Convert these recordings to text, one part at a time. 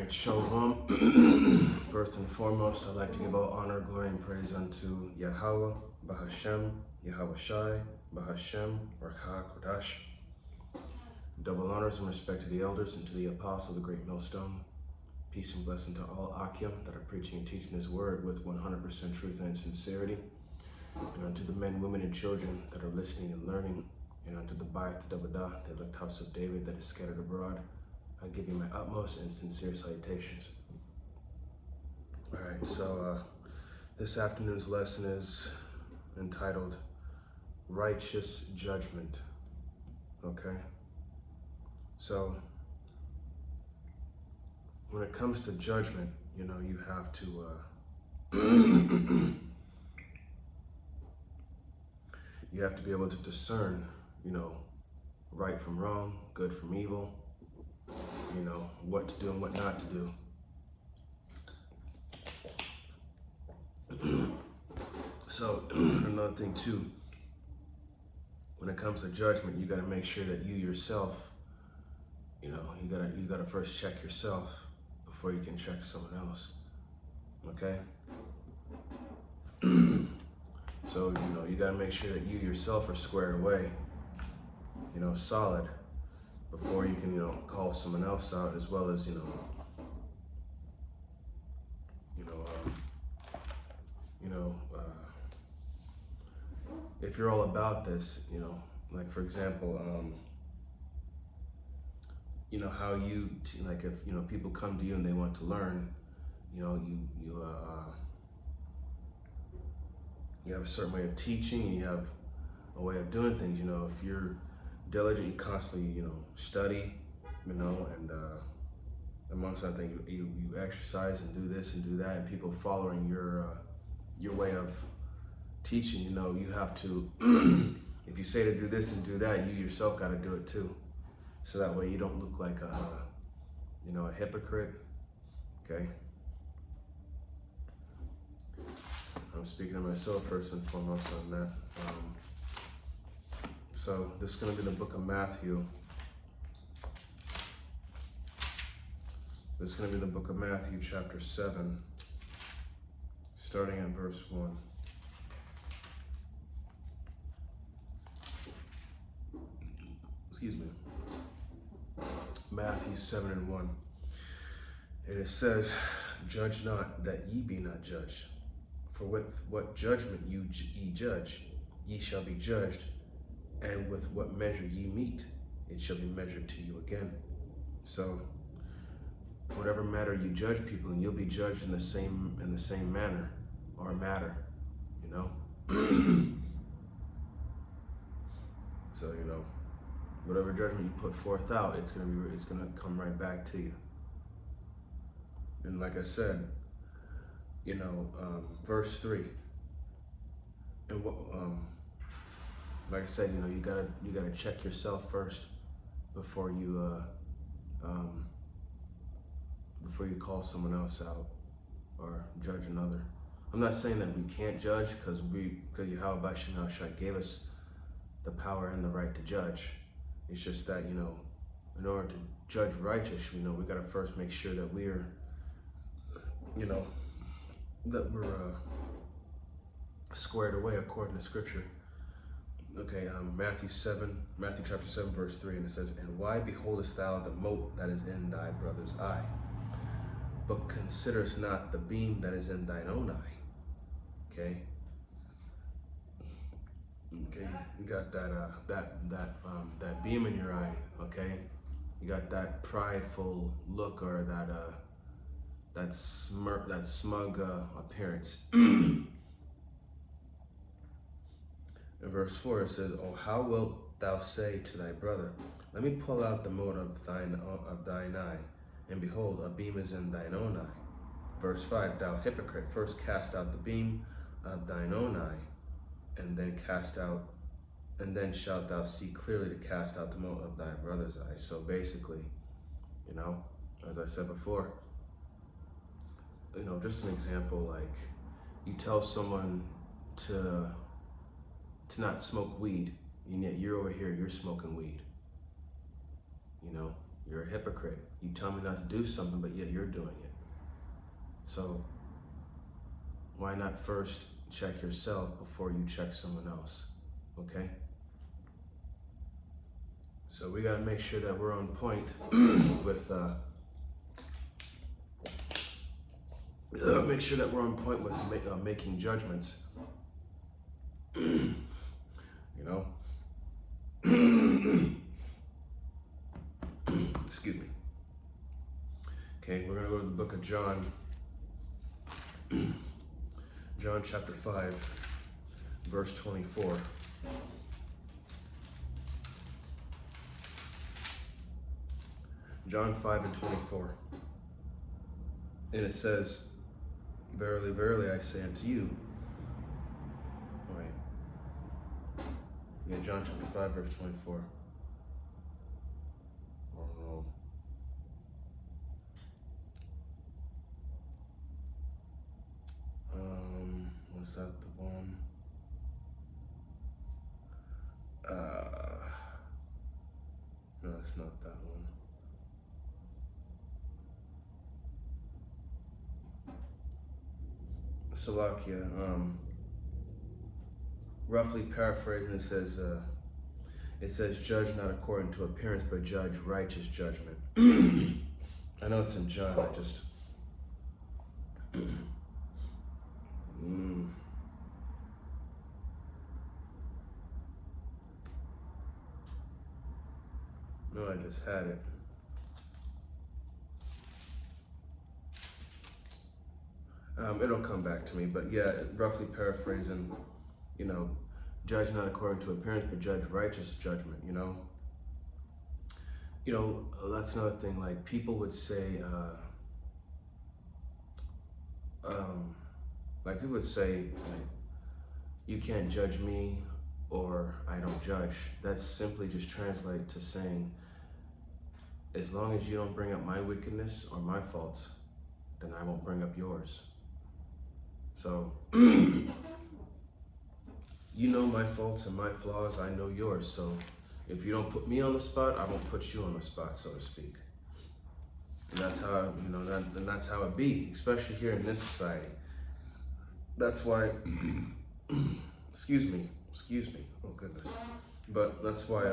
Alright, Shalom. First and foremost, I'd like to give all honor, glory, and praise unto Yahweh, Bahashem, Yahweh Shai, Bahashem, Rakha Kodash. Double honors and respect to the elders and to the apostle, the great millstone. Peace and blessing to all Akim that are preaching and teaching his word with 100% truth and sincerity. And unto the men, women, and children that are listening and learning. And unto the Bayat Dabadah, the elect house of David that is scattered abroad. I give you my utmost and sincere salutations. All right, so this afternoon's lesson is entitled Righteous Judgment. Okay, so when it comes to judgment, you know, you have to you have to be able to discern, you know, right from wrong, good from evil. You know, what to do and what not to do. So another thing too, when it comes to judgment, you got to make sure that you yourself, you know, you gotta first check yourself before you can check someone else. Okay? So, you know, you got to make sure that you yourself are squared away, you know, solid, before you can, you know, call someone else out, as well as, if you're all about this, you know, like for example, you know, how you, like if, you know, people come to you and they want to learn, you know, you have a certain way of teaching, and you have a way of doing things. You know, if you're diligent, you constantly, you know, study, you know, and amongst other things, you exercise and do this and do that, and people following your way of teaching. You know, you have to, if you say to do this and do that, you yourself got to do it too, so that way you don't look like you know, a hypocrite. Okay. I'm speaking to myself first and foremost on that. So this is going to be the book of Matthew. This is going to be the book of Matthew, chapter 7, starting at verse 1. Excuse me. Matthew 7 and 1. And it says, "Judge not, that ye be not judged. For with what judgment ye judge, ye shall be judged, and with what measure ye meet, it shall be measured to you again." So, whatever matter you judge people, and you'll be judged in the same manner or matter, you know. So, you know, whatever judgment you put forth out, it's gonna come right back to you. And like I said, you know, verse 3. And what, like I said, you know, you gotta check yourself first before you call someone else out or judge another. I'm not saying that we can't judge, because Yahweh Bashim Shai gave us the power and the right to judge. It's just that, you know, in order to judge righteous, you know, we gotta first make sure that we're, you know, that we're squared away according to Scripture. Okay, Matthew chapter 7, verse 3, and it says, "And why beholdest thou the mote that is in thy brother's eye, but considerest not the beam that is in thine own eye?" Okay. Okay, you got that beam in your eye. Okay, you got that prideful look, or that smirk, that smug appearance. In verse 4 it says, "Oh, how wilt thou say to thy brother, let me pull out the mote of thine eye, and behold, a beam is in thine own eye? Verse 5, "Thou hypocrite, first cast out the beam of thine own eye, and then shalt thou see clearly to cast out the mote of thy brother's eye." So basically, you know, as I said before, you know, just an example, like you tell someone to not smoke weed, and yet you're over here, you're smoking weed. You know, You're a hypocrite. You tell me not to do something, but yet you're doing it. So why not first check yourself before you check someone else, okay? So we gotta make sure that we're on point with, make sure that we're on point with making judgments, you know? Excuse me. Okay, we're gonna go to the book of John. John chapter 5, verse 24. John 5 and 24. And it says, verily, verily, I say unto you. All right. Yeah, John chapter 5, verse 24. Oh, was that the one? No, it's not that one. Salakia, roughly paraphrasing, it says, judge not according to appearance, but judge righteous judgment. I know it's in John, I just... No, I just had it. It'll come back to me, but yeah, roughly paraphrasing, you know, judge not according to appearance, but judge righteous judgment, you know? You know, that's another thing, like people would say, you can't judge me or I don't judge. That's simply just translate to saying, as long as you don't bring up my wickedness or my faults, then I won't bring up yours. So, you know my faults and my flaws, I know yours. So if you don't put me on the spot, I won't put you on the spot, so to speak. And that's how, you know, and that's how it be, especially here in this society. That's why, excuse me, oh goodness. But that's why,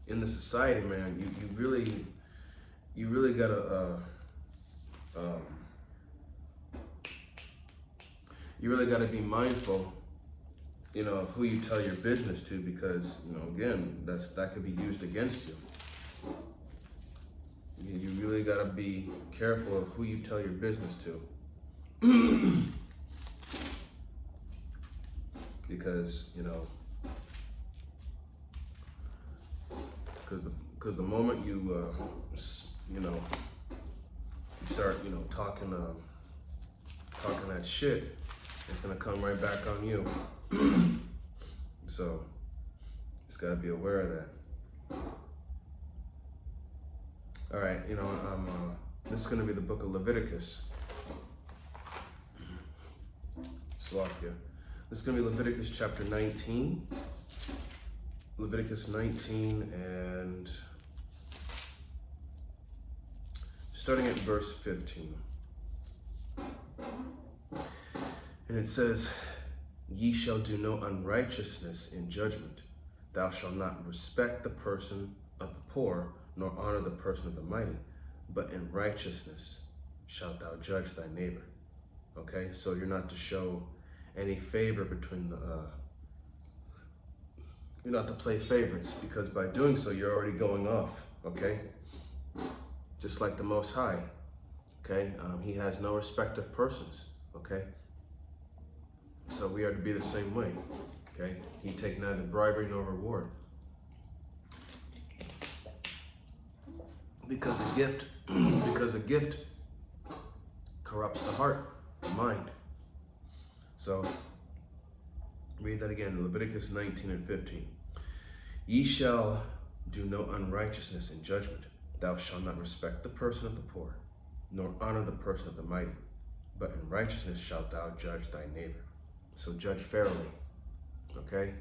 in the society, man, you really gotta, you really got to be mindful, you know, of who you tell your business to, because, you know, again, that could be used against you. You really got to be careful of who you tell your business to. Because, you know, because the moment you, you know, you start, you know, talking that shit, it's gonna come right back on you. So, just gotta be aware of that. All right, you know, this is gonna be the book of Leviticus. Slovakia. This is gonna be Leviticus chapter 19. Leviticus 19 and starting at verse 15. And it says, ye shall do no unrighteousness in judgment. Thou shalt not respect the person of the poor, nor honor the person of the mighty, but in righteousness shalt thou judge thy neighbor. Okay, so you're not to show any favor between the, you're not to play favorites, because by doing so, you're already going off, okay? Just like the Most High, okay? He has no respect of persons, okay? So we are to be the same way, okay? He take neither bribery nor reward. Because a gift corrupts the heart, the mind. So, read that again, Leviticus 19 and 15. Ye shall do no unrighteousness in judgment. Thou shalt not respect the person of the poor, nor honor the person of the mighty, but in righteousness shalt thou judge thy neighbor. So judge fairly, okay?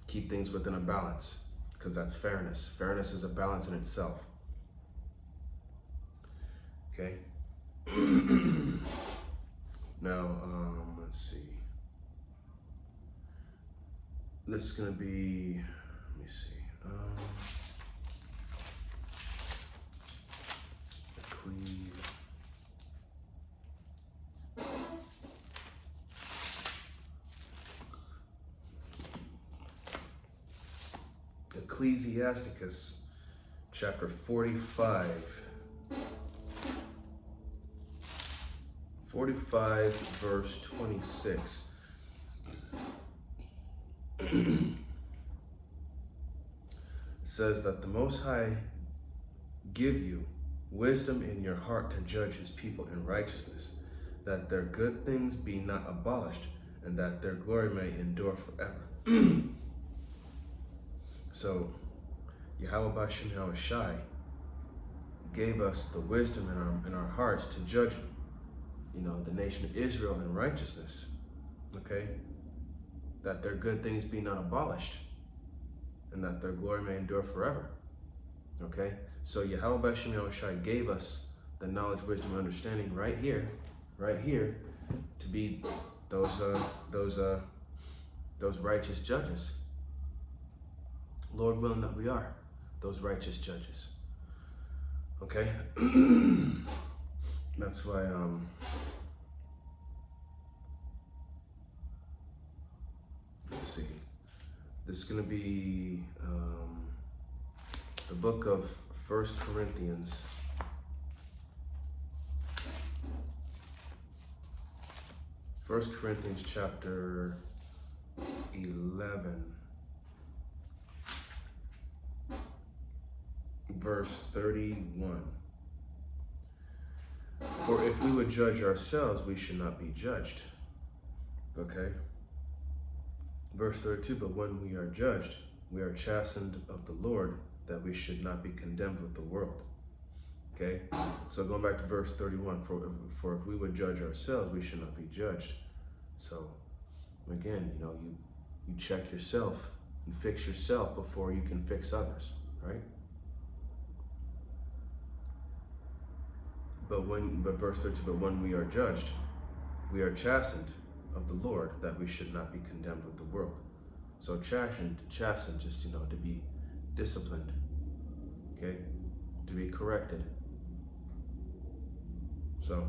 Keep things within a balance. because that's fairness. Fairness is a balance in itself. Okay. Now, let's see. This is going to be, let me see. Ecclesiasticus chapter 45. 45 verse 26. Says that the Most High give you wisdom in your heart to judge his people in righteousness, that their good things be not abolished, and that their glory may endure forever. So, Yahweh Bashem Yahushai gave us the wisdom in our hearts to judge, the nation of Israel in righteousness. Okay? That their good things be not abolished, and that their glory may endure forever. Okay? So Yahweh Bashem Yahushai gave us the knowledge, wisdom, and understanding right here, to be those righteous judges. Lord willing that we are those righteous judges. Okay? That's why let's see. This is going to be the book of 1 Corinthians. 1 Corinthians chapter 11. Verse 31. For if we would judge ourselves, we should not be judged. Okay? Verse 32, but when we are judged, we are chastened of the Lord, that we should not be condemned with the world. Okay? So going back to verse 31, for if we would judge ourselves, we should not be judged. So, again, you check yourself and fix yourself before you can fix others, right? But verse 32, but when we are judged, we are chastened of the Lord, that we should not be condemned with the world. So chastened just, to be disciplined, okay? To be corrected. So,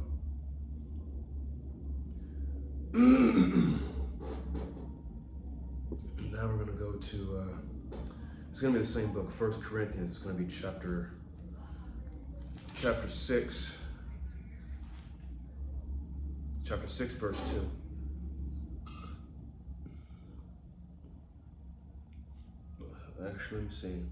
now we're going to go to, it's going to be the same book, 1 Corinthians. It's going to be chapter 6. Chapter 6, verse 2. Actually, let me see.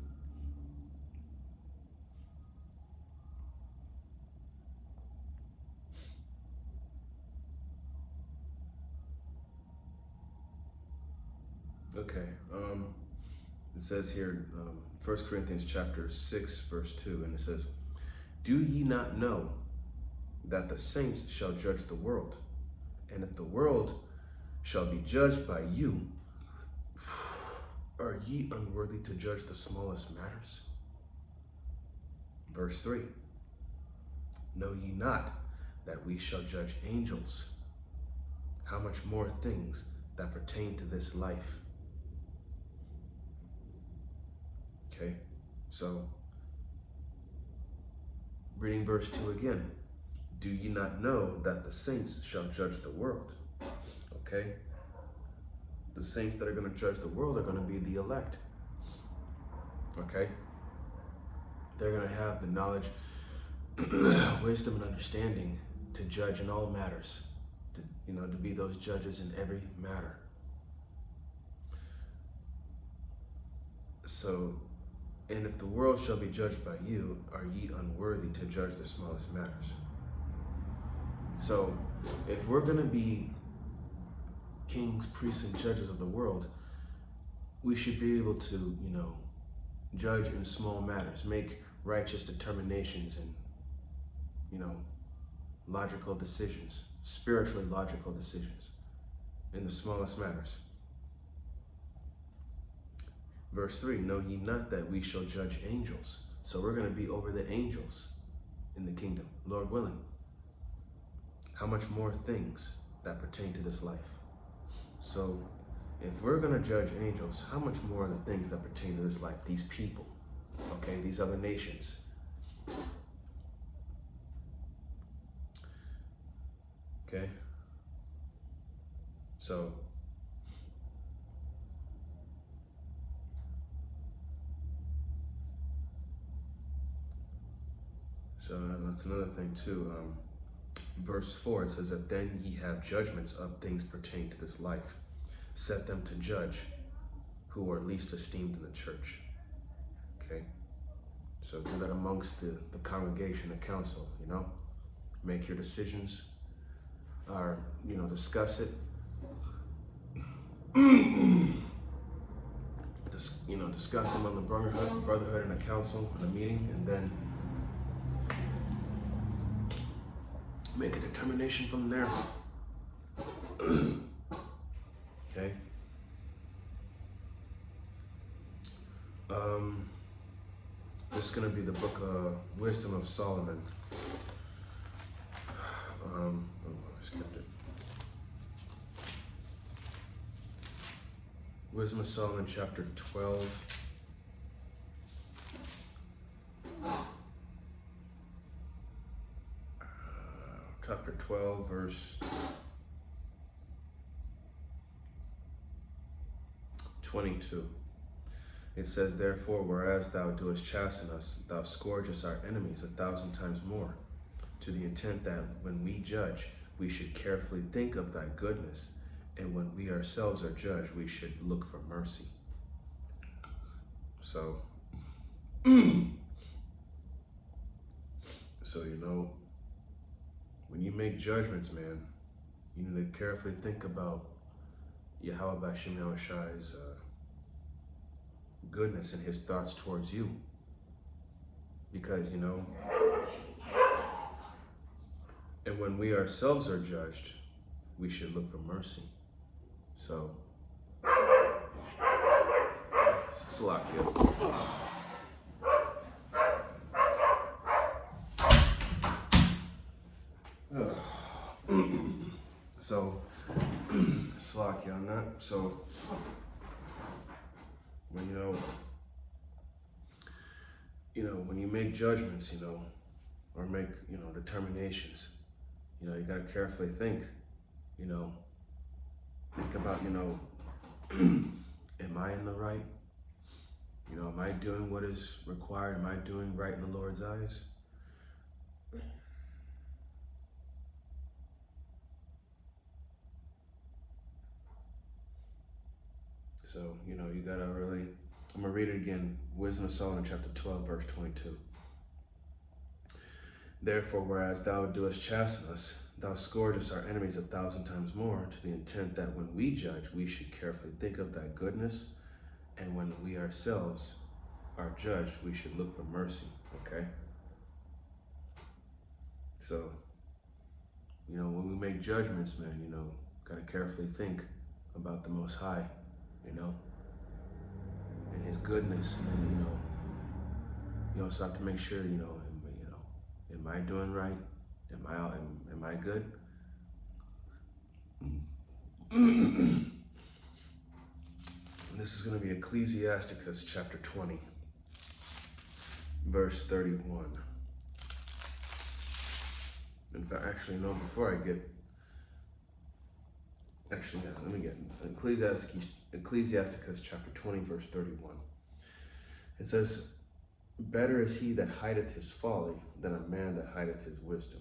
Okay. It says here, 1 Corinthians chapter 6, verse 2, and it says, do ye not know that the saints shall judge the world? And if the world shall be judged by you, are ye unworthy to judge the smallest matters? Verse 3, know ye not that we shall judge angels? How much more things that pertain to this life? Okay, so reading verse 2 again. Do ye not know that the saints shall judge the world? Okay? The saints that are going to judge the world are going to be the elect. Okay? They're going to have the knowledge, wisdom, and understanding to judge in all matters. To be those judges in every matter. So, and if the world shall be judged by you, are ye unworthy to judge the smallest matters? So, if we're going to be kings, priests, and judges of the world, we should be able to, judge in small matters, make righteous determinations and, logical decisions, spiritually logical decisions in the smallest matters. Verse 3, know ye not that we shall judge angels? So we're going to be over the angels in the kingdom, Lord willing. How much more things that pertain to this life? So if we're going to judge angels, how much more are the things that pertain to this life? These people, okay, these other nations. Okay? So that's another thing too. Verse 4, it says, if then ye have judgments of things pertaining to this life, set them to judge who are least esteemed in the church. Okay? So do that amongst the congregation, the council, you know? Make your decisions, or, you know, discuss it. Discuss them on the brotherhood in a council, in a meeting, and then make a determination from there. Okay. This is going to be the book of Wisdom of Solomon. I skipped it. Wisdom of Solomon, chapter 12. Chapter 12, verse 22. It says, therefore, whereas thou doest chasten us, thou scourgest our enemies 1,000 times more, to the intent that when we judge, we should carefully think of thy goodness, and when we ourselves are judged, we should look for mercy. So, you know, when you make judgments, man, you need to carefully think about Yahweh Bashim Yahushai's goodness and his thoughts towards you. Because, you know, and when we ourselves are judged, we should look for mercy. So, it's a lot, kid. So, slack on that. So, when you make judgments, or make, determinations, you gotta carefully think, think about, am I in the right? Am I doing what is required? Am I doing right in the Lord's eyes? So, you gotta really, I'm gonna read it again. Wisdom of Solomon, chapter 12, verse 22. Therefore, whereas thou doest chasten us, thou scourgest our enemies 1,000 times more, to the intent that when we judge, we should carefully think of thy goodness, and when we ourselves are judged, we should look for mercy, okay? So, when we make judgments, man, gotta carefully think about the Most High, and his goodness, and you also have to make sure, am I doing right? Am I good? And this is going to be Ecclesiasticus chapter 20, verse 31. In fact, actually, no, before I get, let me get Ecclesiasticus chapter 20, verse 31. It says, better is he that hideth his folly than a man that hideth his wisdom.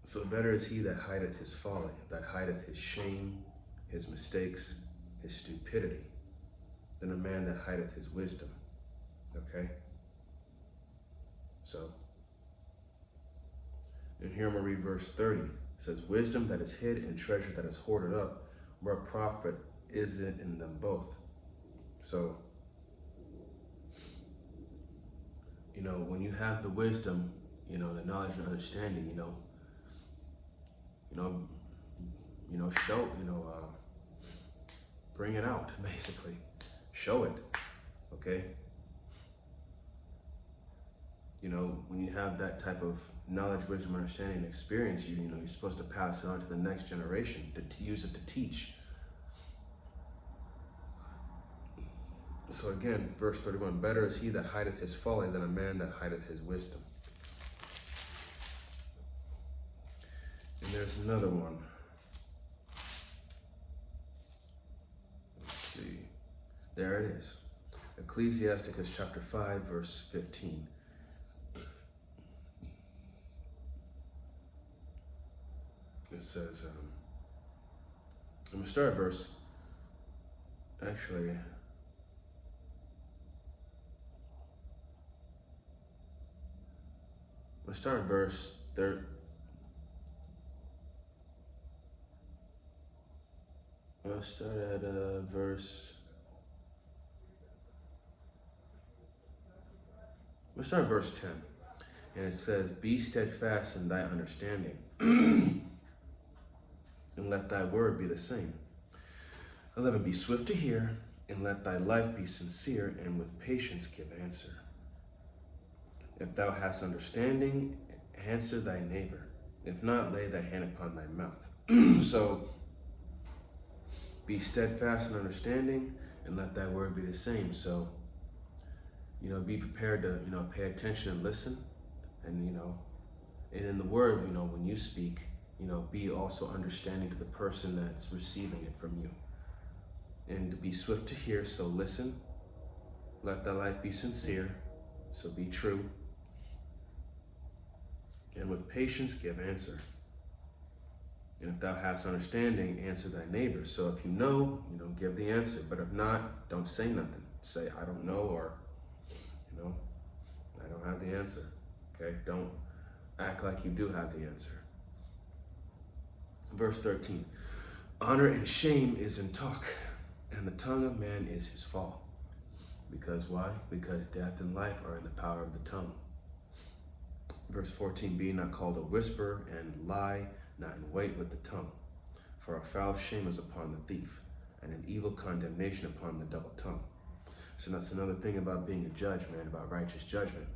So better is he that hideth his folly, that hideth his shame, his mistakes, his stupidity, than a man that hideth his wisdom. Okay? So, and here I'm going to read verse 30. It says, wisdom that is hid and treasure that is hoarded up, what profit is it in them both? So, when you have the wisdom, the knowledge and understanding, bring it out, basically. Show it, okay? You know, when you have that type of knowledge, wisdom, understanding, and experience, you know, you're supposed to pass it on to the next generation, to use it to teach. So again, verse 31, better is he that hideth his folly than a man that hideth his wisdom. And there's another one. Let's see. There it is. Ecclesiasticus chapter 5, verse 15. It says, I'm going to start at verse, actually, let's start at verse 3. Let's start at verse. Let's start at verse 10. And it says, be steadfast in thy understanding, and let thy word be the same. 11, be swift to hear, and let thy life be sincere, and with patience give answer. If thou hast understanding, answer thy neighbor. If not, lay thy hand upon thy mouth. So, be steadfast in understanding, and let thy word be the same. So, you know, be prepared to, you know, pay attention and listen. And, you know, and in the word, you know, when you speak, you know, be also understanding to the person that's receiving it from you. And to be swift to hear, so listen. Let thy life be sincere, so be true. And with patience give answer. And if thou hast understanding, answer thy neighbor. So if you know, give the answer. But if not, don't say nothing. Say, I don't know, or, I don't have the answer. Okay? Don't act like you do have the answer. Verse 13. Honor and shame is in talk, and the tongue of man is his fall. Because why? Because death and life are in the power of the tongue. Verse 14, be not called a whisperer, and lie not in wait with the tongue. For a foul shame is upon the thief, and an evil condemnation upon the double tongue. So that's another thing about being a judge, man, about righteous judgment.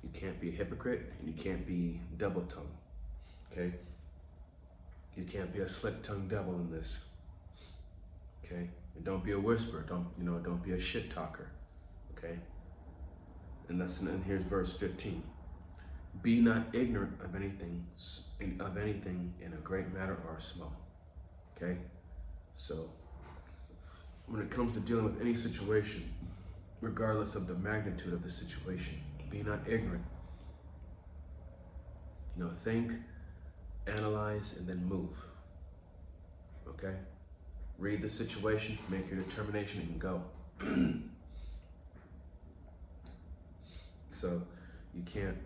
You can't be a hypocrite, and you can't be double-tongued, okay? You can't be a slick-tongued devil in this, okay? And don't be a whisperer, don't be a shit talker, okay? And here's verse 15. Be not ignorant of anything in a great matter or a small, okay? So when it comes to dealing with any situation, regardless of the magnitude of the situation, be not ignorant. Think, analyze, and then move, okay? Read the situation, make your determination, and go. So you can't,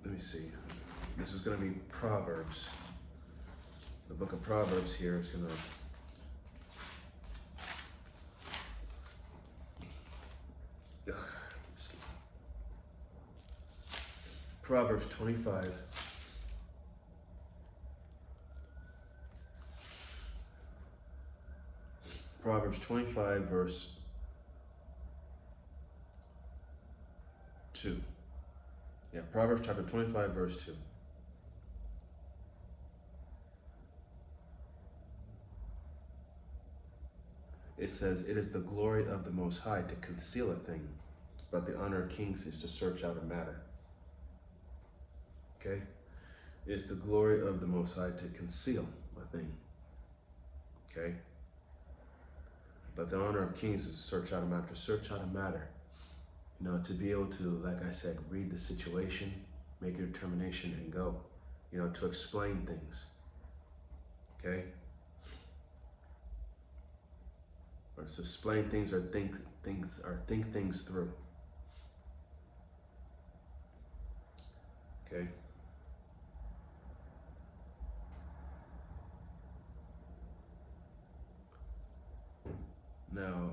let me see. This is going to be Proverbs. The book of Proverbs here is going to, Proverbs 25. Proverbs 25, verse 2. Yeah, Proverbs chapter 25, verse 2. It says, it is the glory of the Most High to conceal a thing, but the honor of kings is to search out a matter. Okay? It is the glory of the Most High to conceal a thing. Okay? But the honor of kings is to search out a matter. To search out a matter. To be able to, like I said, read the situation, make your determination, and go. To explain things. Okay? Or to explain things or think things through. Okay? Now,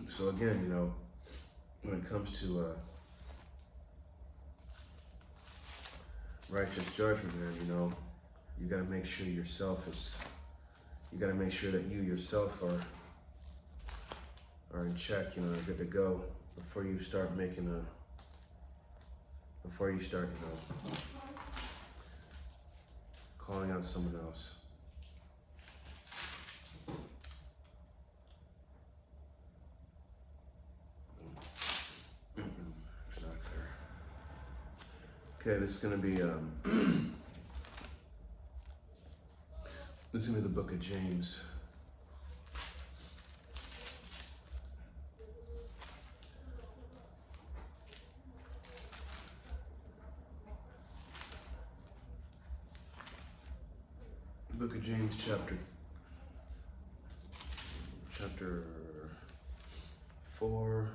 so again, when it comes to righteous judgment, man, you know, you got to make sure yourself is, you got to make sure that you yourself are in check, you know, good to go before you start calling out someone else. It's not fair. Okay, this is gonna be this is gonna be the book of James. The book of James, chapter 4.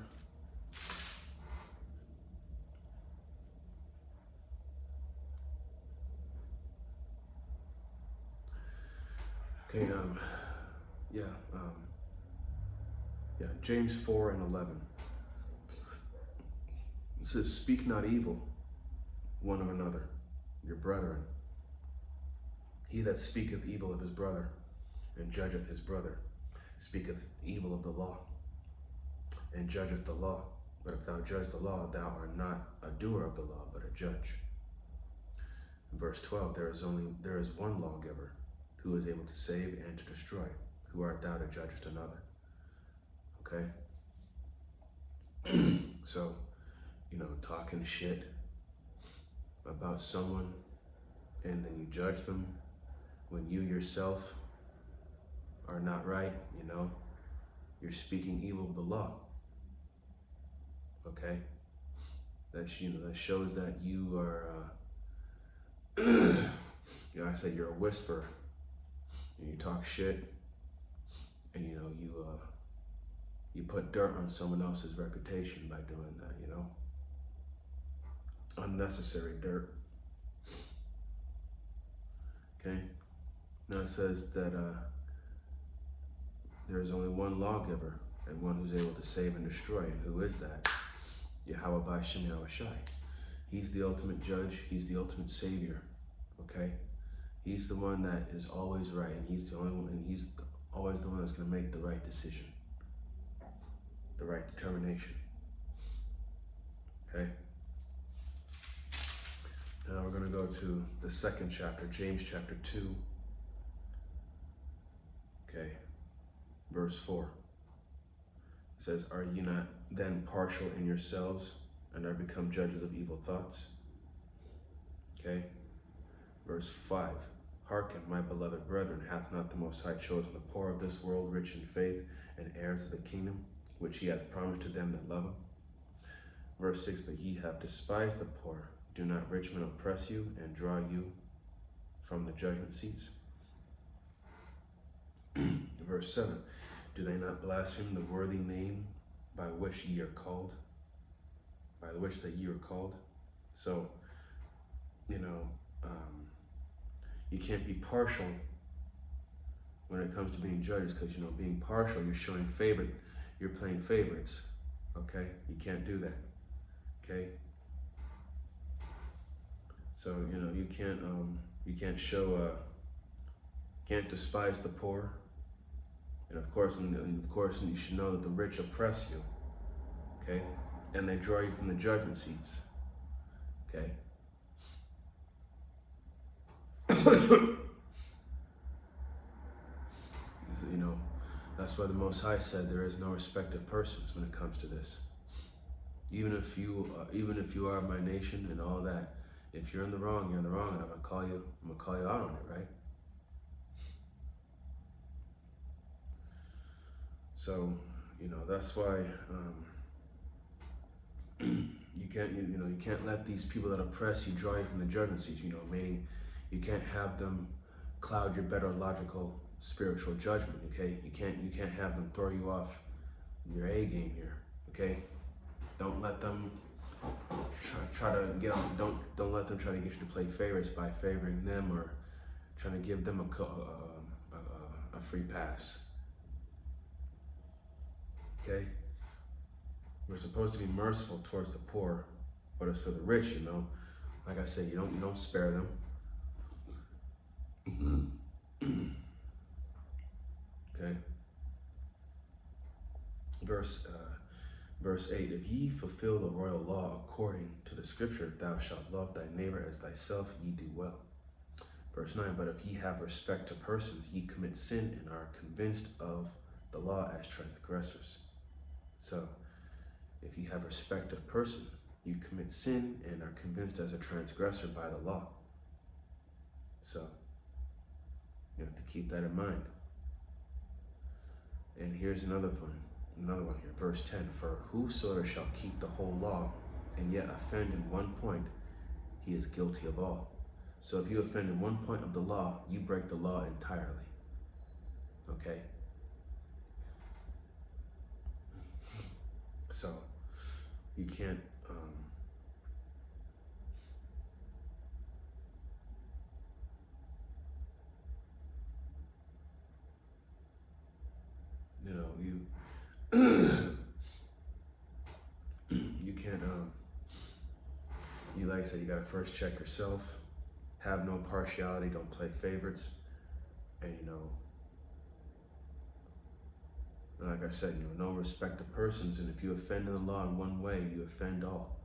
Okay, James 4 and 11. It says, "Speak not evil one of another, your brethren. He that speaketh evil of his brother, and judgeth his brother, speaketh evil of the law, and judgeth the law. But if thou judge the law, thou art not a doer of the law, but a judge." In verse 12, there is one lawgiver, who is able to save and to destroy. Who art thou to judge another? Okay? So, you know, talking shit about someone, and then you judge them when you yourself are not right, you know, you're speaking evil of the law. Okay? That's, you know, that shows that you are, you know, I said you're a whisperer, and you talk shit, and you know, you put dirt on someone else's reputation by doing that, you know? Unnecessary dirt. Okay? Now it says that there is only one lawgiver, and one who's able to save and destroy. And who is that? Yahweh B'Shem Yahushai. He's the ultimate judge. He's the ultimate savior. Okay? He's the one that is always right, and he's the only one, and he's always the one that's going to make the right decision, the right determination. Okay? Now we're going to go to the second chapter, James chapter 2. Okay, verse 4. It says, "Are ye not then partial in yourselves, and are become judges of evil thoughts?" Okay, verse 5. "Hearken, my beloved brethren, hath not the Most High chosen the poor of this world rich in faith, and heirs of the kingdom, which he hath promised to them that love him?" Verse 6. "But ye have despised the poor. Do not rich men oppress you, and draw you from the judgment seats?" Verse 7. "Do they not blaspheme the worthy name by which ye are called?" By which that ye are called. So, you know, you can't be partial when it comes to being judges, because, you know, being partial, you're showing favor, you're playing favorites. Okay? You can't do that. Okay? So, you know, you can't show, can't despise the poor. And of course, you should know that the rich oppress you, okay? And they draw you from the judgment seats, okay? You know, that's why the Most High said there is no respect of persons when it comes to this. Even if you are my nation and all that, if you're in the wrong, you're in the wrong, and I'm gonna call you out on it, right? So, you know, that's why you can't let these people that oppress you draw you from the judgment seat. You know, meaning you can't have them cloud your better logical spiritual judgment. Okay, you can't have them throw you off your A game here. Okay, don't let them try to get on. Don't let them try to get you to play favorites by favoring them or trying to give them a free pass. Okay? We're supposed to be merciful towards the poor, but as for the rich, you know, Like I said, you don't spare them. Okay. Verse 8, if ye fulfill the royal law according to the scripture, thou shalt love thy neighbor as thyself, ye do well. Verse 9, but if ye have respect to persons, ye commit sin and are convinced of the law as transgressors. So, if you have respect of person, you commit sin and are convinced as a transgressor by the law. So, you have to keep that in mind. And here's another one here, verse 10, for whosoever shall keep the whole law and yet offend in one point, he is guilty of all. So if you offend in one point of the law, you break the law entirely. Okay? So you can't you you can't you, like I said, you gotta first check yourself, have no partiality, don't play favorites, and like I said, no respect to persons, and if you offend in the law in one way, you offend all.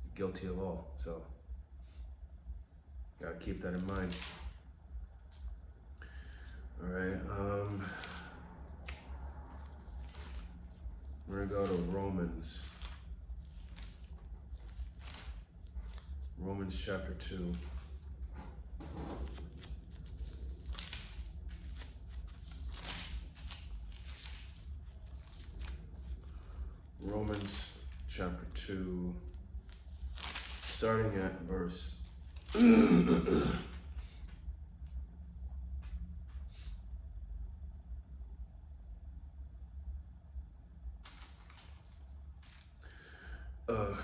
You're guilty of all. So gotta keep that in mind. All right, we're gonna go to Romans chapter 2. Romans chapter 2, starting at verse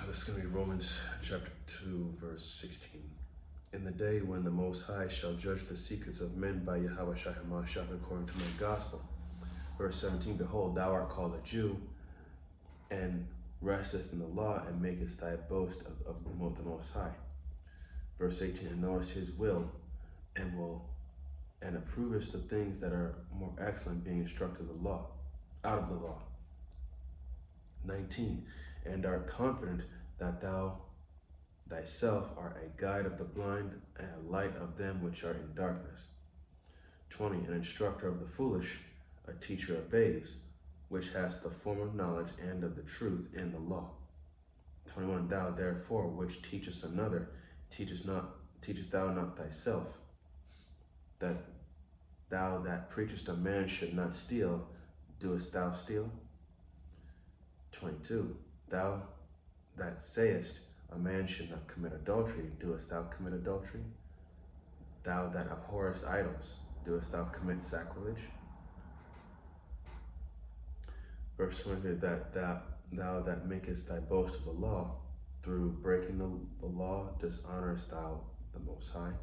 this is going to be Romans chapter 2, verse 16. In the day when the Most High shall judge the secrets of men by Yahweh Shai HaMashiach according to my gospel. Verse 17, behold, thou art called a Jew, and restest in the law, and makest thy boast of the Most High. Verse 18, and knowest his will, and approvest the things that are more excellent, being instructed out of the law. 19, and art confident that thou thyself art a guide of the blind, and a light of them which are in darkness. 20, an instructor of the foolish, a teacher of babes, which hast the form of knowledge and of the truth in the law. 21, thou therefore which teachest another, teachest thou not thyself, that thou that preachest a man should not steal, doest thou steal? 22, thou that sayest a man should not commit adultery, doest thou commit adultery? Thou that abhorrest idols, doest thou commit sacrilege? Verse 23, that thou that makest thy boast of the law, through breaking the law, dishonorest thou the Most High?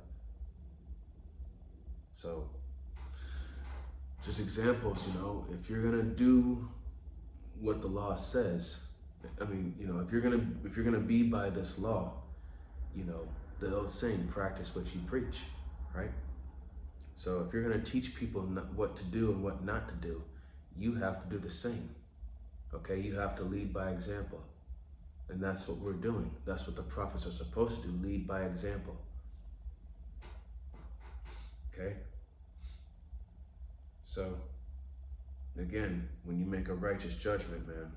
So, just examples, if you're gonna do what the law says, if you're gonna be by this law, the old saying, practice what you preach, right? So if you're gonna teach people what to do and what not to do, you have to do the same. Okay, you have to lead by example. And that's what we're doing. That's what the prophets are supposed to do, lead by example. Okay? So, again, when you make a righteous judgment, man,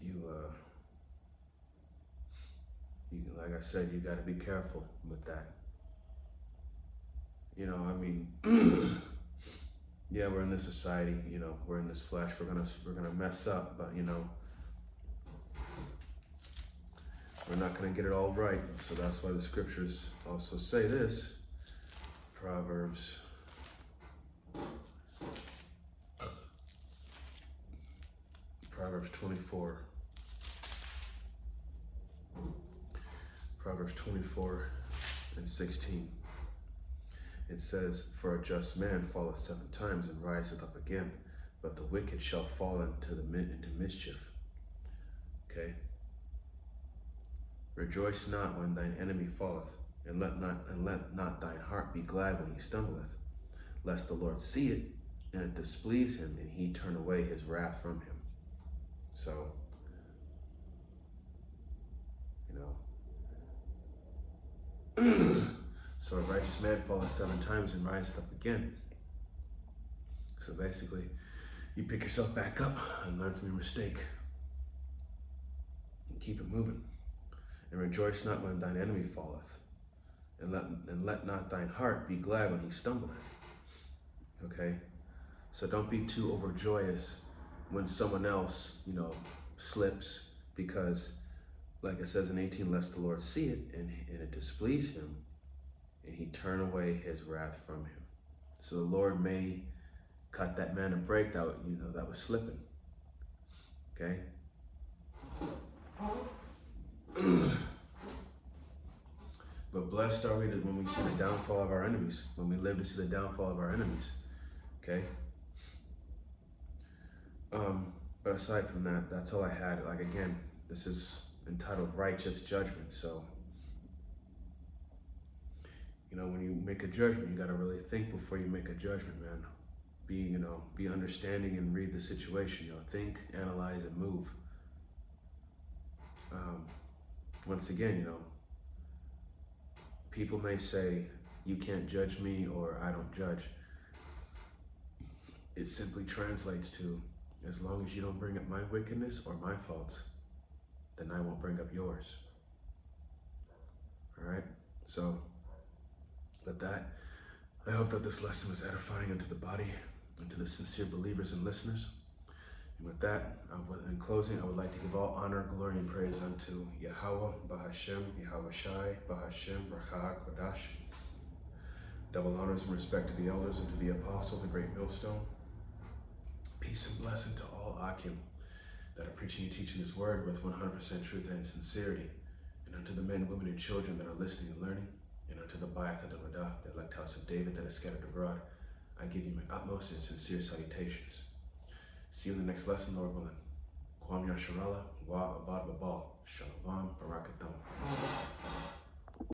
you like I said, you got to be careful with that. Yeah, we're in this society, we're in this flesh, we're gonna mess up, but we're not gonna get it all right. So that's why the scriptures also say this. Proverbs 24. Proverbs 24 and 16. It says, for a just man falleth 7 times and riseth up again, but the wicked shall fall into mischief. Okay? Rejoice not when thine enemy falleth, and let not thine heart be glad when he stumbleth, lest the Lord see it, and it displease him, and he turn away his wrath from him. So, so a righteous man falleth 7 times and riseth up again. So basically, you pick yourself back up and learn from your mistake. And keep it moving. And rejoice not when thine enemy falleth. And let not thine heart be glad when he stumbleth. Okay? So don't be too overjoyous when someone else, slips, because like it says in 18, lest the Lord see it and it displease him, and he turn away his wrath from him. So the Lord may cut that man a break that that was slipping. Okay? But blessed are we when we see the downfall of our enemies, when we live to see the downfall of our enemies. Okay? But aside from that, that's all I had. Like, again, this is entitled Righteous Judgment. So, when you make a judgment, you got to really think before you make a judgment, man. Be understanding and read the situation. Think, analyze, and move. Once again, people may say, you can't judge me, or I don't judge. It simply translates to, as long as you don't bring up my wickedness or my faults, then I won't bring up yours. All right? So, with that, I hope that this lesson was edifying unto the body and to the sincere believers and listeners. And with that, in closing, I would like to give all honor, glory, and praise unto Yahweh, Bahashem, Yahweh Shai, Bahashem, Brachah, Kodash. Double honors and respect to the elders and to the apostles, the great millstone. Peace and blessing to all Akim that are preaching and teaching this word with 100% truth and sincerity. And unto the men, women, and children that are listening and learning. And unto the Ba'ath and the Radah, the elect house of David that is scattered abroad, I give you my utmost and sincere salutations. See you in the next lesson, Lord willing. Kwam Yasharallah, Wa Abad Babal, Shalom, Barakatam.